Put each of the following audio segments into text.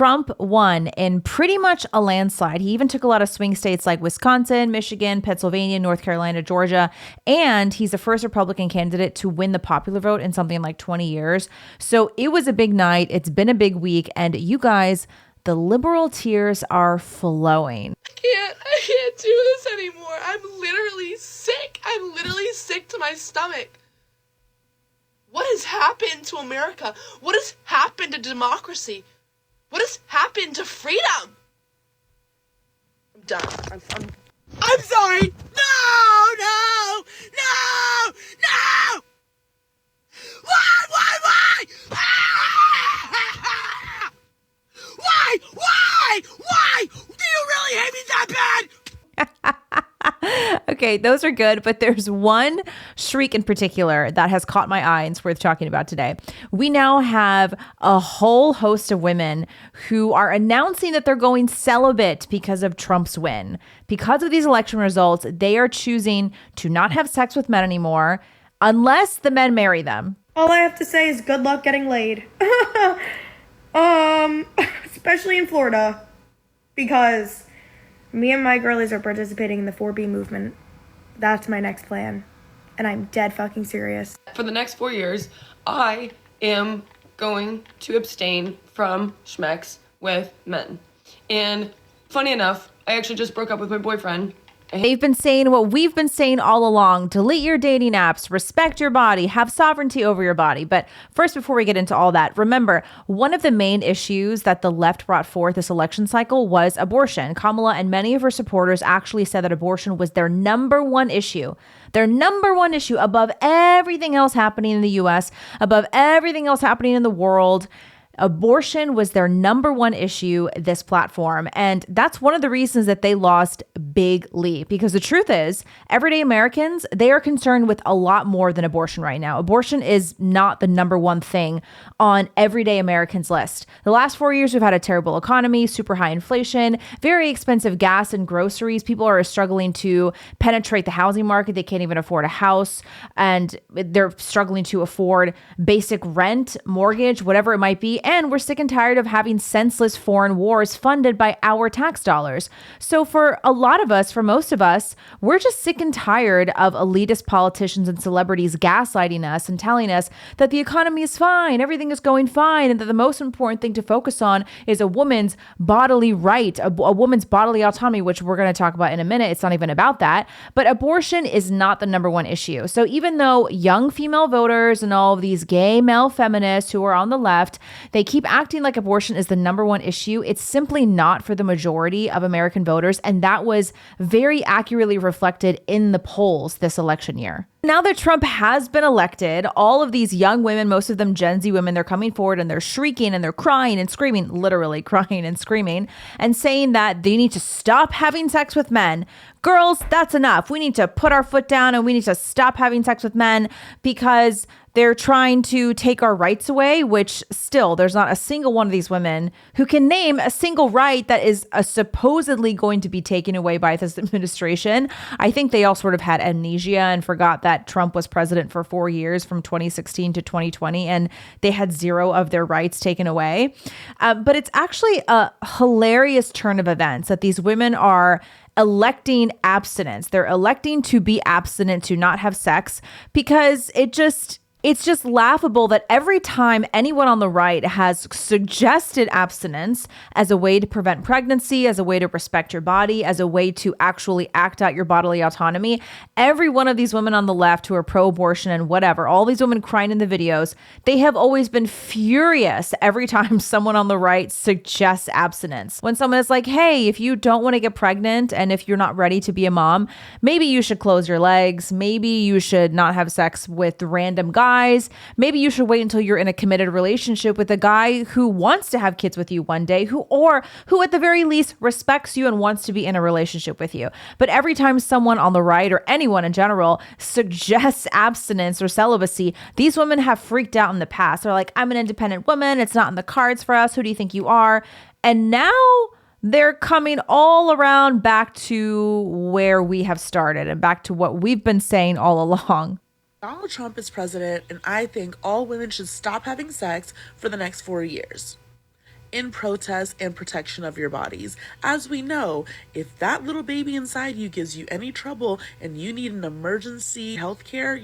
Trump won in pretty much a landslide. He even took a lot of swing states like Wisconsin, Michigan, Pennsylvania, North Carolina, Georgia, and he's the first Republican candidate to win the popular vote in something like 20 years. So it was a big night. It's been a big week. And you guys, the liberal tears are flowing. I can't do this anymore. I'm literally sick. I'm literally sick to my stomach. What has happened to America? What has happened to democracy? What has happened to freedom? I'm done. I'm sorry. No! Why? Why? Do you really hate me that bad? Okay, those are good, but there's one shriek in particular that has caught my eye and it's worth talking about today. We now have a whole host of women who are announcing that they're going celibate because of Trump's win. Because of these election results, they are choosing to not have sex with men anymore unless the men marry them. All I have to say is good luck getting laid. Especially in Florida, because me and my girlies are participating in the 4B movement. That's my next plan. And I'm dead fucking serious. For the next 4 years, I am going to abstain from schmex with men. And funny enough, I actually just broke up with my boyfriend. They've been saying what we've been saying all along: delete your dating apps, respect your body, have sovereignty over your body. But first, before we get into all that, remember, one of the main issues that the left brought forth this election cycle was abortion. Kamala and many of her supporters actually said that abortion was their number one issue. Their number one issue above everything else happening in the US, above everything else happening in the world. Abortion was their number one issue, this platform. And that's one of the reasons that they lost bigly. Because the truth is, everyday Americans, they are concerned with a lot more than abortion right now. Abortion is not the number one thing on everyday Americans' list. The last 4 years, we've had a terrible economy, super high inflation, very expensive gas and groceries. People are struggling to penetrate the housing market. They can't even afford a house. And they're struggling to afford basic rent, mortgage, whatever it might be. And we're sick and tired of having senseless foreign wars funded by our tax dollars. So for a lot of us, for most of us, we're just sick and tired of elitist politicians and celebrities gaslighting us and telling us that the economy is fine, everything is going fine, and that the most important thing to focus on is a woman's bodily right, a woman's bodily autonomy, which we're going to talk about in a minute. It's not even about that. But abortion is not the number one issue. So even though young female voters and all of these gay male feminists who are on the left, they keep acting like abortion is the number one issue, it's simply not for the majority of American voters. And that was very accurately reflected in the polls this election year. Now that Trump has been elected, all of these young women, most of them Gen Z women, they're coming forward and they're shrieking and they're crying and screaming, literally crying and screaming, and saying that they need to stop having sex with men. Girls, that's enough. We need to put our foot down and we need to stop having sex with men because they're trying to take our rights away, which still there's not a single one of these women who can name a single right that is supposedly going to be taken away by this administration. I think they all sort of had amnesia and forgot that Trump was president for 4 years from 2016 to 2020, and they had zero of their rights taken away. But it's actually a hilarious turn of events that these women are electing abstinence. They're electing to be abstinent, to not have sex, because it's just laughable that every time anyone on the right has suggested abstinence as a way to prevent pregnancy, as a way to respect your body, as a way to actually act out your bodily autonomy, every one of these women on the left who are pro-abortion and whatever, all these women crying in the videos, they have always been furious every time someone on the right suggests abstinence. When someone is like, hey, if you don't want to get pregnant and if you're not ready to be a mom, maybe you should close your legs. Maybe you should not have sex with random guys. Maybe you should wait until you're in a committed relationship with a guy who wants to have kids with you one day, who at the very least respects you and wants to be in a relationship with you. But every time someone on the right or anyone in general suggests abstinence or celibacy, these women have freaked out in the past. They're like, I'm an independent woman. It's not in the cards for us. Who do you think you are? And now they're coming all around back to where we have started and back to what we've been saying all along. Donald Trump is president, and I think all women should stop having sex for the next 4 years. in protest and protection of your bodies. As we know, if that little baby inside you gives you any trouble and you need an emergency healthcare,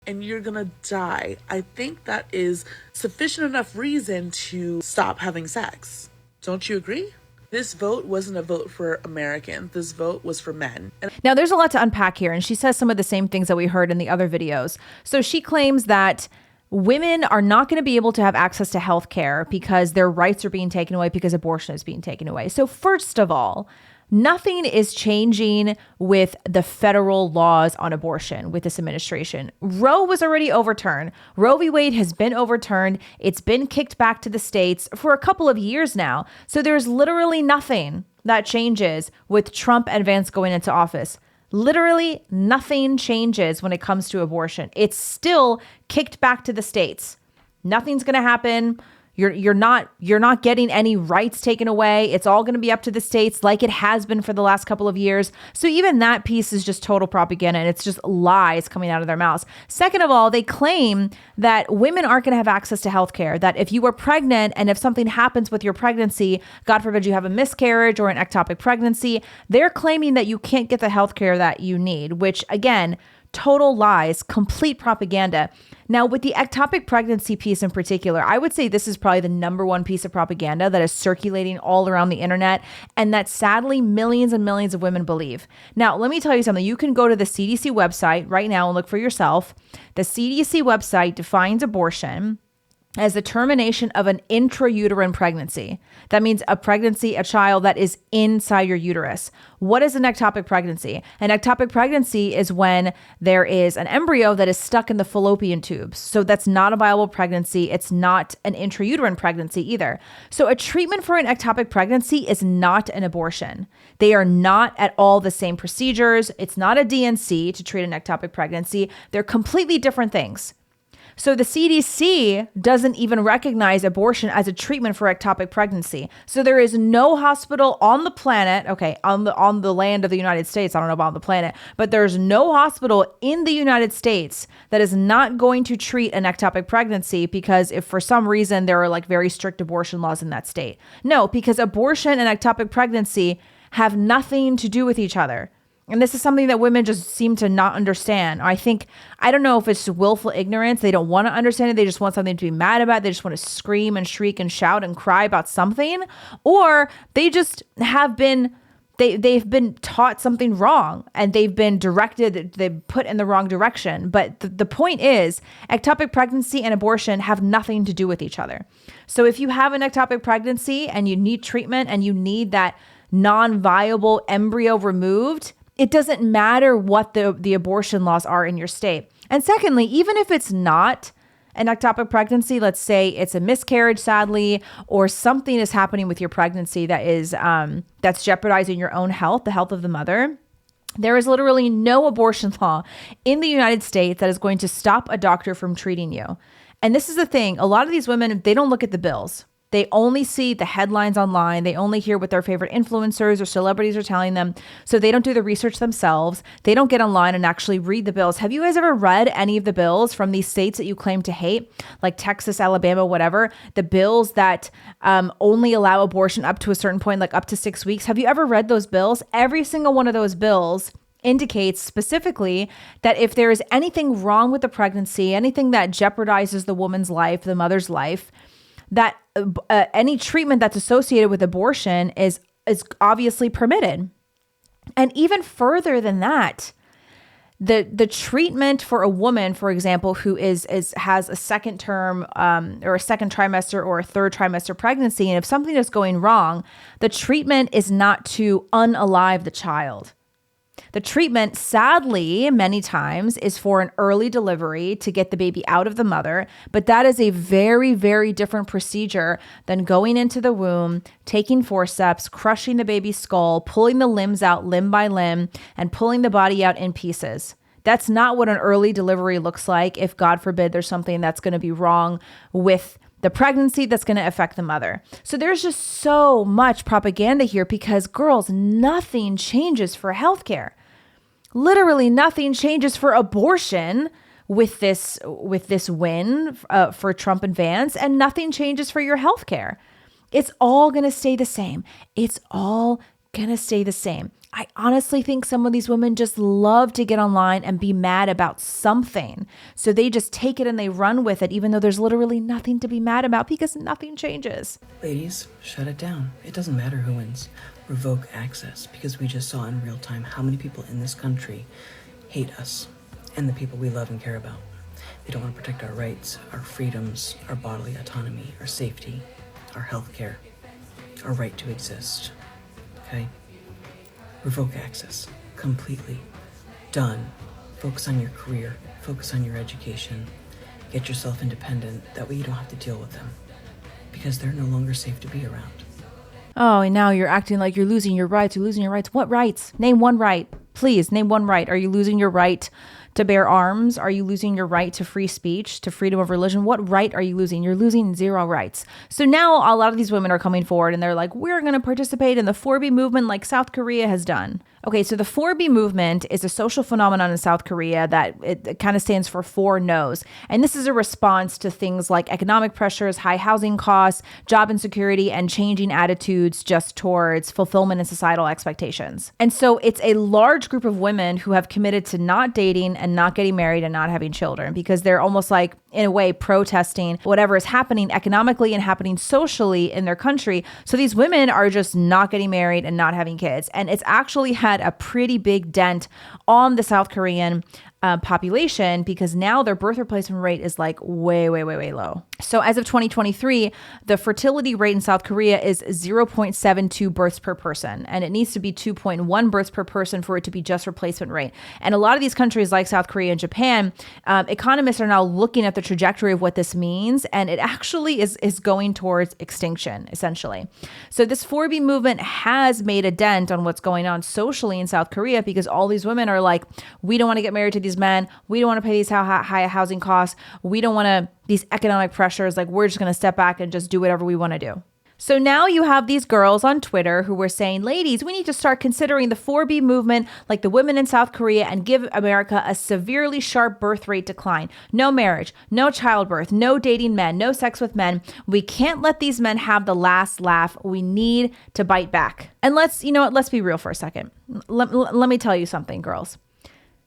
and you're gonna die. I think that is sufficient enough reason to stop having sex. Don't you agree? This vote wasn't a vote for Americans. This vote was for men. Now, there's a lot to unpack here, and she says some of the same things that we heard in the other videos. So she claims that women are not going to be able to have access to health care because their rights are being taken away because abortion is being taken away. So first of all, nothing is changing with the federal laws on abortion with this administration. Roe was already overturned. Roe v. Wade has been overturned. It's been kicked back to the states for a couple of years now. So there's literally nothing that changes with Trump and Vance going into office. Literally nothing changes when it comes to abortion. It's still kicked back to the states. Nothing's going to happen. You're not getting any rights taken away. It's all going to be up to the states like it has been for the last couple of years. So even that piece is just total propaganda, and it's just lies coming out of their mouths. Second of all, they claim that women aren't going to have access to health care, that if you are pregnant and if something happens with your pregnancy, God forbid you have a miscarriage or an ectopic pregnancy, they're claiming that you can't get the health care that you need, which again, total lies, complete propaganda. Now, with the ectopic pregnancy piece in particular, I would say this is probably the number one piece of propaganda that is circulating all around the internet and that sadly millions and millions of women believe. Now, let me tell you something. You can go to the CDC website right now and look for yourself. The CDC website defines abortion as the termination of an intrauterine pregnancy. That means a pregnancy, a child that is inside your uterus. What is an ectopic pregnancy? An ectopic pregnancy is when there is an embryo that is stuck in the fallopian tubes. So that's not a viable pregnancy. It's not an intrauterine pregnancy either. So a treatment for an ectopic pregnancy is not an abortion. They are not at all the same procedures. It's not a DNC to treat an ectopic pregnancy. They're completely different things. So the CDC doesn't even recognize abortion as a treatment for ectopic pregnancy. So there is no hospital on the planet, okay, on the land of the United States, I don't know about on the planet, but there's no hospital in the United States that is not going to treat an ectopic pregnancy because if for some reason there are like very strict abortion laws in that state. No, because abortion and ectopic pregnancy have nothing to do with each other. And this is something that women just seem to not understand. I don't know if it's willful ignorance. They don't want to understand it. They just want something to be mad about. They just want to scream and shriek and shout and cry about something. Or they just have been, they've been taught something wrong and they've been directed, they've put in the wrong direction. But the point is, ectopic pregnancy and abortion have nothing to do with each other. So if you have an ectopic pregnancy and you need treatment and you need that non-viable embryo removed, it doesn't matter what the abortion laws are in your state. And secondly, even if it's not an ectopic pregnancy, let's say it's a miscarriage, sadly, or something is happening with your pregnancy that is that's jeopardizing your own health, the health of the mother, there is literally no abortion law in the United States that is going to stop a doctor from treating you. And this is the thing. A lot of these women, they don't look at the bills. They only see the headlines online. They only hear what their favorite influencers or celebrities are telling them. So they don't do the research themselves. They don't get online and actually read the bills. Have you guys ever read any of the bills from these states that you claim to hate, like Texas, Alabama, whatever? The bills that only allow abortion up to a certain point, like up to 6 weeks. Have you ever read those bills? Every single one of those bills indicates specifically that if there is anything wrong with the pregnancy, anything that jeopardizes the woman's life, the mother's life, that any treatment that's associated with abortion is obviously permitted. And even further than that, the treatment for a woman, for example, who has a second term or a second trimester or a third trimester pregnancy, and if something is going wrong, the treatment is not to unalive the child. The treatment, sadly, many times is for an early delivery to get the baby out of the mother, but that is a very, very different procedure than going into the womb, taking forceps, crushing the baby's skull, pulling the limbs out limb by limb, and pulling the body out in pieces. That's not what an early delivery looks like if, God forbid, there's something that's going to be wrong with the pregnancy that's going to affect the mother. So there's just so much propaganda here because, girls, nothing changes for healthcare. Literally nothing changes for abortion with this win for Trump and Vance, and nothing changes for your healthcare. It's all going to stay the same. It's all going to stay the same. I honestly think some of these women just love to get online and be mad about something. So they just take it and they run with it, even though there's literally nothing to be mad about because nothing changes. Ladies, shut it down. It doesn't matter who wins. Revoke access, because we just saw in real time how many people in this country hate us and the people we love and care about. They don't want to protect our rights, our freedoms, our bodily autonomy, our safety, our health care, our right to exist. Okay? Revoke access. Completely. Done. Focus on your career. Focus on your education. Get yourself independent. That way you don't have to deal with them. Because they're no longer safe to be around. Oh, and now you're acting like you're losing your rights. You're losing your rights. What rights? Name one right. Please, name one right. Are you losing your right to bear arms? Are you losing your right to free speech, to freedom of religion? What right are you losing? You're losing zero rights. So now a lot of these women are coming forward and they're like, we're going to participate in the 4B movement like South Korea has done. Okay, so the 4B movement is a social phenomenon in South Korea that it kind of stands for 4 no's. And this is a response to things like economic pressures, high housing costs, job insecurity, and changing attitudes just towards fulfillment and societal expectations. And so it's a large group of women who have committed to not dating and not getting married and not having children because they're almost like, in a way, protesting whatever is happening economically and happening socially in their country. So these women are just not getting married and not having kids. And it's actually had a pretty big dent on the South Korean population because now their birth replacement rate is like way low. So as of 2023, the fertility rate in South Korea is 0.72 births per person, and it needs to be 2.1 births per person for it to be just replacement rate. And a lot of these countries like South Korea and Japan, economists are now looking at the trajectory of what this means, and it actually is going towards extinction, essentially. So this 4B movement has made a dent on what's going on socially in South Korea because all these women are like, we don't want to get married to these men. We don't want to pay these high housing costs. We don't want to these economic pressures. Like, we're just going to step back and just do whatever we want to do. So now you have these girls on Twitter who were saying, ladies, we need to start considering the 4B movement like the women in South Korea and give America a severely sharp birth rate decline. No marriage, no childbirth, no dating men, no sex with men. We can't let these men have the last laugh. We need to bite back. And let's be real for a second. Let me tell you something, girls.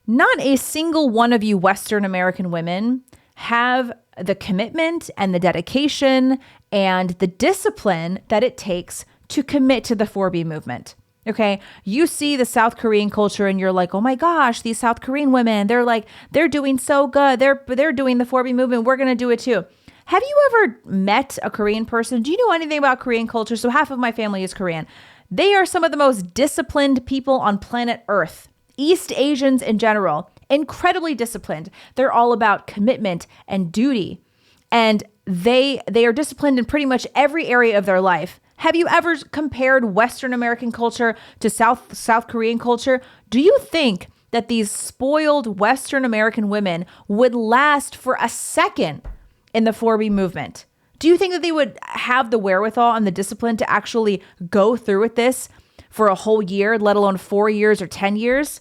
Not a single one of you Western American women have the commitment and the dedication and the discipline that it takes to commit to the 4B movement. Okay. You see the South Korean culture and you're like, oh my gosh, these South Korean women, they're doing so good. They're doing the 4B movement. We're going to do it too. Have you ever met a Korean person? Do you know anything about Korean culture? So half of my family is Korean. They are some of the most disciplined people on planet Earth. East Asians in general, incredibly disciplined. They're all about commitment and duty. And they are disciplined in pretty much every area of their life. Have you ever compared Western American culture to South Korean culture? Do you think that these spoiled Western American women would last for a second in the 4B movement? Do you think that they would have the wherewithal and the discipline to actually go through with this for a whole year, let alone 4 years or 10 years?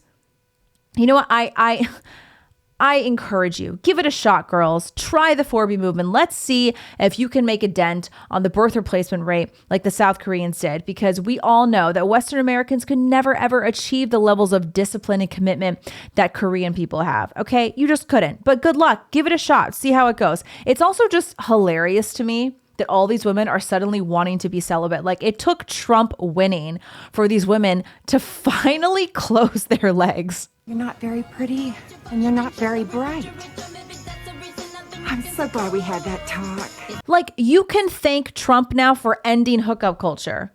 You know what? I encourage you. Give it a shot, girls. Try the 4B movement. Let's see if you can make a dent on the birth replacement rate like the South Koreans did, because we all know that Western Americans could never, ever achieve the levels of discipline and commitment that Korean people have. Okay? You just couldn't. But good luck. Give it a shot. See how it goes. It's also just hilarious to me that all these women are suddenly wanting to be celibate. Like, it took Trump winning for these women to finally close their legs. You're not very pretty, and you're not very bright. I'm so glad we had that talk. Like, you can thank Trump now for ending hookup culture.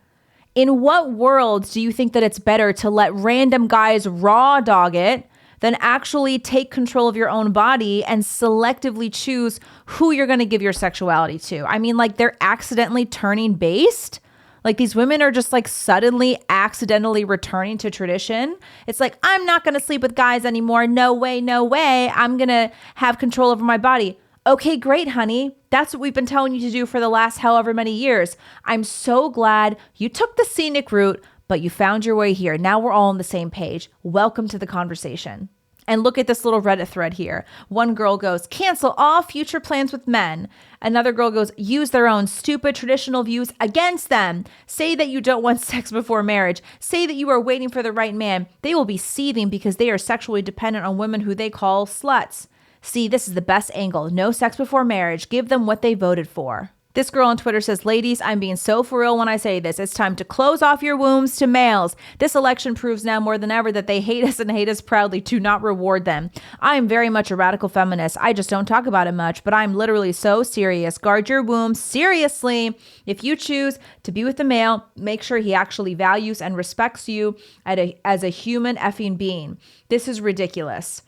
In what world do you think that it's better to let random guys raw dog it than actually take control of your own body and selectively choose who you're going to give your sexuality to? I mean, like, they're accidentally turning based. Like, these women are just like suddenly accidentally returning to tradition. It's like, I'm not going to sleep with guys anymore. No way, no way. I'm going to have control over my body. Okay, great, honey. That's what we've been telling you to do for the last however many years. I'm so glad you took the scenic route, but you found your way here. Now we're all on the same page. Welcome to the conversation. And look at this little Reddit thread here. One girl goes, cancel all future plans with men. Another girl goes, use their own stupid traditional views against them. Say that you don't want sex before marriage. Say that you are waiting for the right man. They will be seething because they are sexually dependent on women who they call sluts. See, this is the best angle. No sex before marriage. Give them what they voted for. This girl on Twitter says, ladies, I'm being so for real when I say this. It's time to close off your wombs to males. This election proves now more than ever that they hate us and hate us proudly. Do not reward them. I am very much a radical feminist. I just don't talk about it much, but I'm literally so serious. Guard your womb seriously. If you choose to be with a male, make sure he actually values and respects you as a human effing being. This is ridiculous.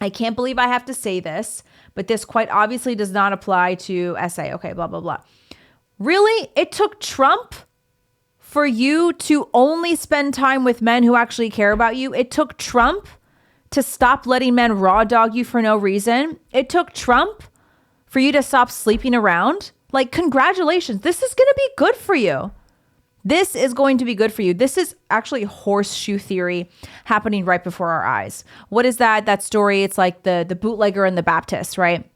I can't believe I have to say this, but this quite obviously does not apply to SA. Okay, blah, blah, blah. Really? It took Trump for you to only spend time with men who actually care about you? It took Trump to stop letting men raw dog you for no reason? It took Trump for you to stop sleeping around? Like, congratulations. This is going to be good for you. This is going to be good for you. This is actually horseshoe theory happening right before our eyes. What is that? That story, it's like the bootlegger and the Baptist, right?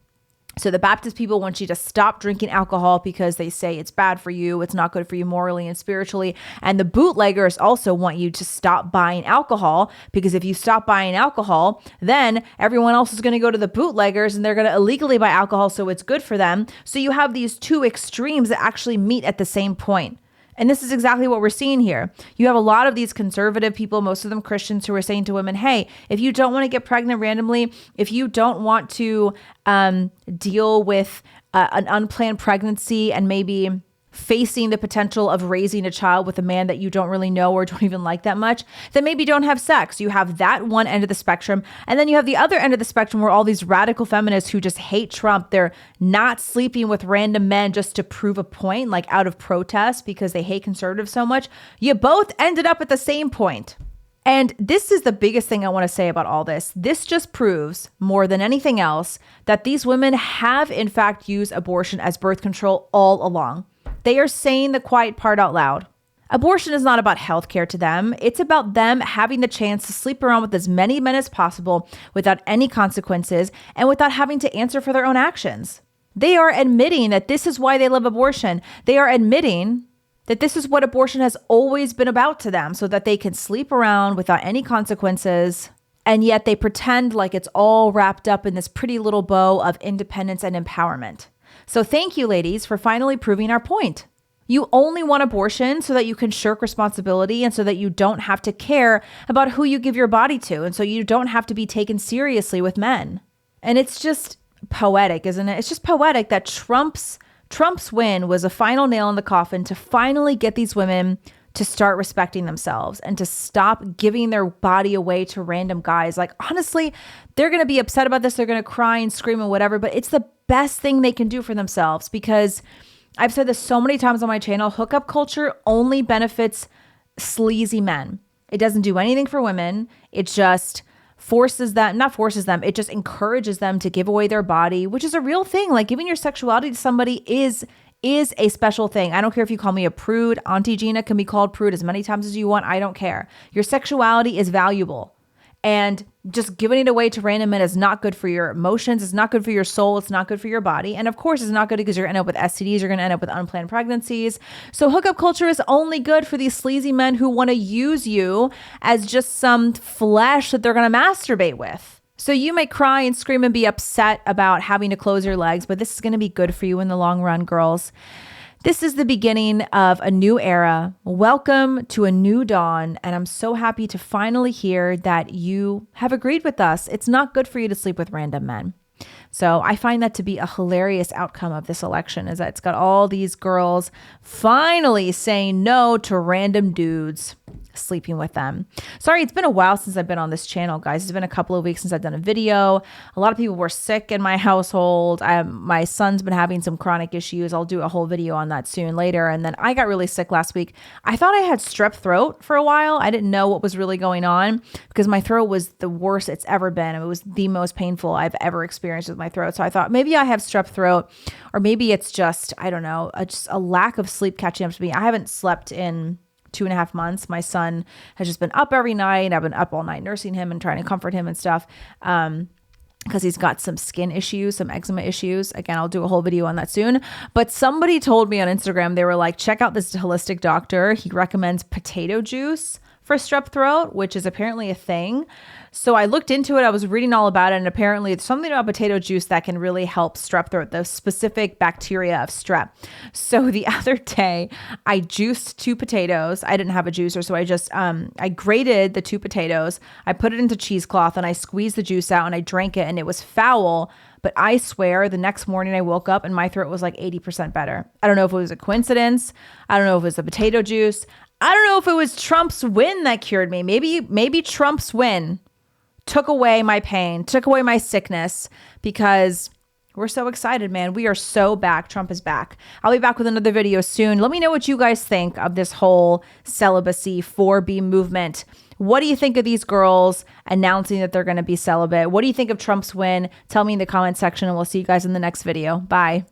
So the Baptist people want you to stop drinking alcohol because they say it's bad for you. It's not good for you morally and spiritually. And the bootleggers also want you to stop buying alcohol because if you stop buying alcohol, then everyone else is going to go to the bootleggers and they're going to illegally buy alcohol. So it's good for them. So you have these two extremes that actually meet at the same point. And this is exactly what we're seeing here. You have a lot of these conservative people, most of them Christians, who are saying to women, hey, if you don't want to get pregnant randomly, if you don't want to deal with an unplanned pregnancy and maybe facing the potential of raising a child with a man that you don't really know or don't even like that much, then maybe don't have sex. You have that one end of the spectrum. And then you have the other end of the spectrum where all these radical feminists who just hate Trump, they're not sleeping with random men just to prove a point, like out of protest because they hate conservatives so much. You both ended up at the same point. And this is the biggest thing I want to say about all this. This just proves more than anything else that these women have in fact used abortion as birth control all along. They are saying the quiet part out loud. Abortion is not about healthcare to them. It's about them having the chance to sleep around with as many men as possible without any consequences and without having to answer for their own actions. They are admitting that this is why they love abortion. They are admitting that this is what abortion has always been about to them so that they can sleep around without any consequences. And yet they pretend like it's all wrapped up in this pretty little bow of independence and empowerment. So thank you, ladies, for finally proving our point. You only want abortion so that you can shirk responsibility and so that you don't have to care about who you give your body to and so you don't have to be taken seriously with men. And it's just poetic, isn't it? It's just poetic that Trump's win was a final nail in the coffin to finally get these women to start respecting themselves and to stop giving their body away to random guys. Like, honestly, they're going to be upset about this. They're going to cry and scream and whatever, but it's the best thing they can do for themselves because I've said this so many times on my channel, hookup culture only benefits sleazy men. It doesn't do anything for women. It just it just encourages them to give away their body, which is a real thing. Like giving your sexuality to somebody is a special thing. I don't care if you call me a prude. Auntie Gina can be called prude as many times as you want. I don't care. Your sexuality is valuable. And just giving it away to random men is not good for your emotions. It's not good for your soul. It's not good for your body. And of course, it's not good because you're going to end up with STDs. You're going to end up with unplanned pregnancies. So hookup culture is only good for these sleazy men who want to use you as just some flesh that they're going to masturbate with. So you may cry and scream and be upset about having to close your legs, but this is going to be good for you in the long run, girls. This is the beginning of a new era. Welcome to a new dawn. And I'm so happy to finally hear that you have agreed with us. It's not good for you to sleep with random men. So I find that to be a hilarious outcome of this election is that it's got all these girls finally saying no to random dudes sleeping with them. Sorry, it's been a while since I've been on this channel, guys. It's been a couple of weeks since I've done a video. A lot of people were sick in my household. My son's been having some chronic issues. I'll do a whole video on that soon later. And then I got really sick last week. I thought I had strep throat for a while. I didn't know what was really going on because my throat was the worst it's ever been. It was the most painful I've ever experienced with my throat. So I thought maybe I have strep throat or maybe it's just, I don't know, just a lack of sleep catching up to me. I haven't slept in 2.5 months. My son has just been up every night. I've been up all night nursing him and trying to comfort him and stuff. Because he's got some skin issues, some eczema issues. Again, I'll do a whole video on that soon. But somebody told me on Instagram, they were like, check out this holistic doctor. He recommends potato juice for strep throat, which is apparently a thing. So I looked into it. I was reading all about it. And apparently it's something about potato juice that can really help strep throat, the specific bacteria of strep. So the other day I juiced 2 potatoes. I didn't have a juicer. So I just, I grated the 2 potatoes. I put it into cheesecloth and I squeezed the juice out and I drank it, and it was foul. But I swear the next morning I woke up and my throat was like 80% better. I don't know if it was a coincidence. I don't know if it was the potato juice. I don't know if it was Trump's win that cured me. Maybe Trump's win took away my pain, took away my sickness, because we're so excited, man. We are so back. Trump is back. I'll be back with another video soon. Let me know what you guys think of this whole celibacy 4B movement. What do you think of these girls announcing that they're going to be celibate? What do you think of Trump's win? Tell me in the comment section, and we'll see you guys in the next video. Bye.